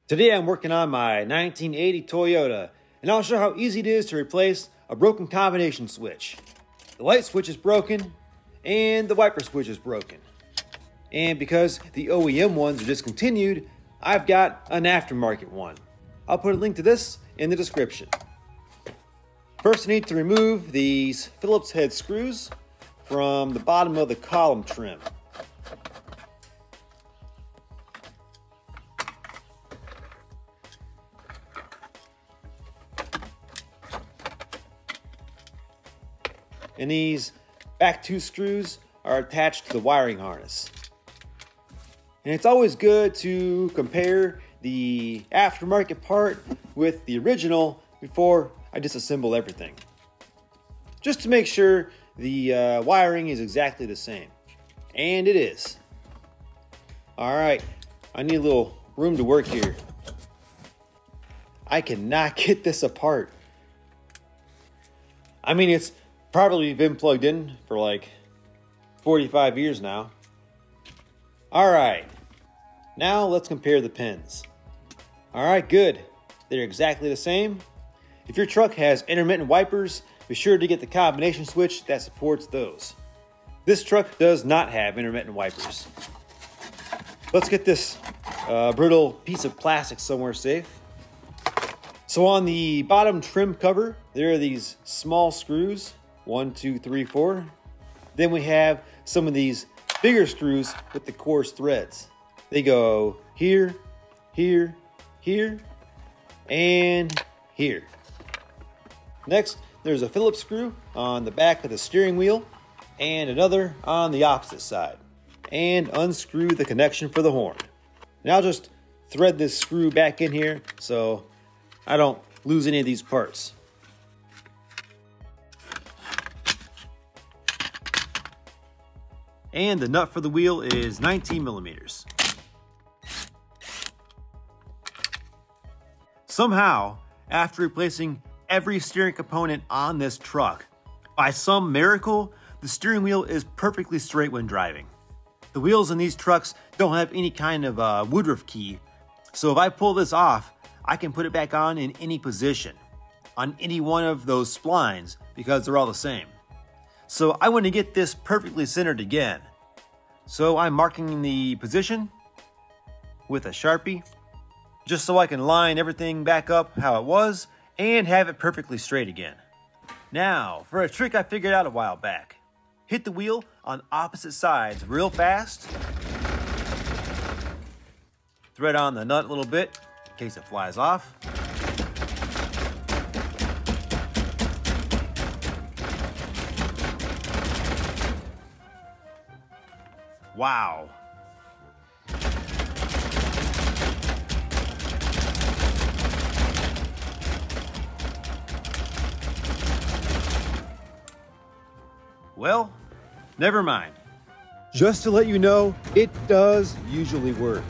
Today I'm working on my 1980 Toyota, and I'll show how easy it is to replace a broken combination switch. The light switch is broken, and the wiper switch is broken. And because the OEM ones are discontinued, I've got an aftermarket one. I'll put a link to this in the description. First I need to remove these Phillips head screws from the bottom of the column trim. And these back two screws are attached to the wiring harness. And it's always good to compare the aftermarket part with the original before I disassemble everything, just to make sure the wiring is exactly the same. And it is. Alright, I need a little room to work here. I cannot get this apart. I mean, it's probably been plugged in for like 45 years now. Alright, now let's compare the pins. Alright, good. They're exactly the same. If your truck has intermittent wipers, be sure to get the combination switch that supports those. This truck does not have intermittent wipers. Let's get this brittle piece of plastic somewhere safe. So on the bottom trim cover, there are these small screws. 1, 2, 3, 4. Then we have some of these bigger screws with the coarse threads. They go here, here, here, and here. Next, there's a Phillips screw on the back of the steering wheel and another on the opposite side. And unscrew the connection for the horn. Now I'll just thread this screw back in here so I don't lose any of these parts. And the nut for the wheel is 19 millimeters. Somehow, after replacing every steering component on this truck, by some miracle, the steering wheel is perfectly straight when driving. The wheels in these trucks don't have any kind of Woodruff key, so if I pull this off, I can put it back on in any position, on any one of those splines, because they're all the same. So I want to get this perfectly centered again. So I'm marking the position with a Sharpie, just so I can line everything back up how it was and have it perfectly straight again. Now, for a trick I figured out a while back. Hit the wheel on opposite sides real fast. Thread on the nut a little bit in case it flies off. Wow. Well, never mind. Just to let you know, it does usually work.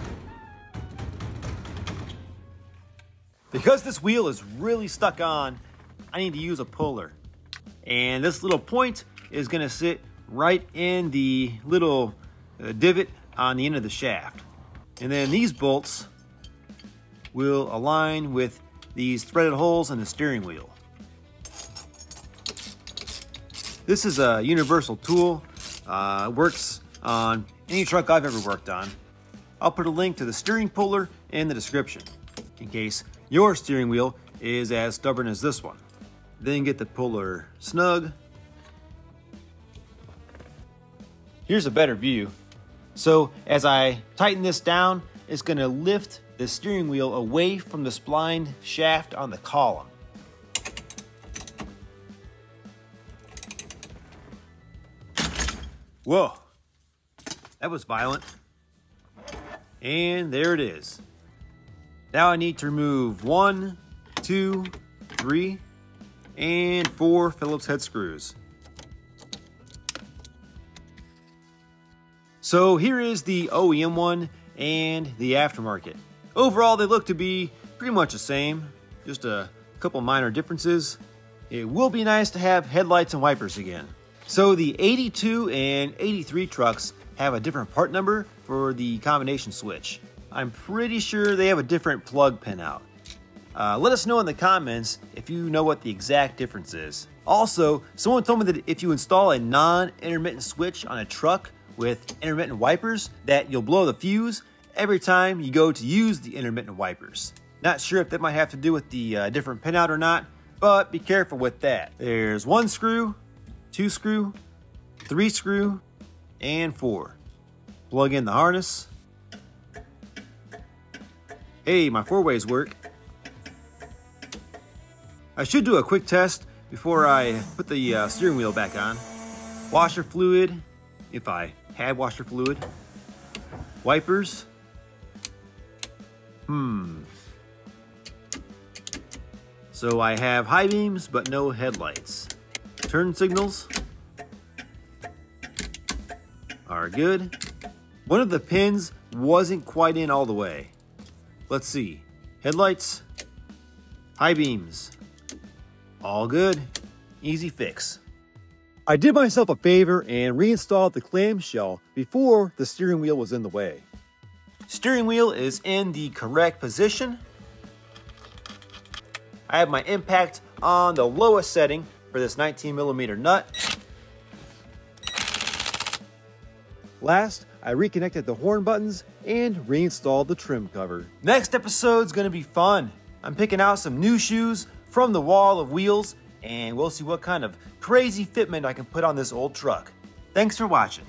Because this wheel is really stuck on, I need to use a puller. And this little point is going to sit right in the little divot on the end of the shaft. And then these bolts will align with these threaded holes in the steering wheel. This is a universal tool. It works on any truck I've ever worked on. I'll put a link to the steering puller in the description in case your steering wheel is as stubborn as this one. Then get the puller snug. Here's a better view. So as I tighten this down, it's going to lift the steering wheel away from the spline shaft on the column. Whoa, that was violent. And there it is. Now I need to remove 1, 2, 3, and 4 Phillips head screws. So here is the OEM one and the aftermarket. Overall, they look to be pretty much the same, just a couple minor differences. It will be nice to have headlights and wipers again. So the 82 and 83 trucks have a different part number for the combination switch. I'm pretty sure they have a different plug pin out. Let us know in the comments if you know what the exact difference is. Also, someone told me that if you install a non-intermittent switch on a truck with intermittent wipers, that you'll blow the fuse every time you go to use the intermittent wipers. Not sure if that might have to do with the different pinout or not, but be careful with that. There's 1 screw, 2 screw, 3 screw, and 4. Plug in the harness. Hey, my 4-ways work. I should do a quick test before I put the steering wheel back on. Washer fluid, if I had washer fluid. Wipers. So I have high beams, but no headlights. Turn signals are good. One of the pins wasn't quite in all the way. Let's see. Headlights, high beams, all good. Easy fix. I did myself a favor and reinstalled the clamshell before the steering wheel was in the way. Steering wheel is in the correct position. I have my impact on the lowest setting for this 19mm nut. Last, I reconnected the horn buttons and reinstalled the trim cover. Next episode's gonna be fun. I'm picking out some new shoes from the wall of wheels, and we'll see what kind of crazy fitment I can put on this old truck. Thanks for watching.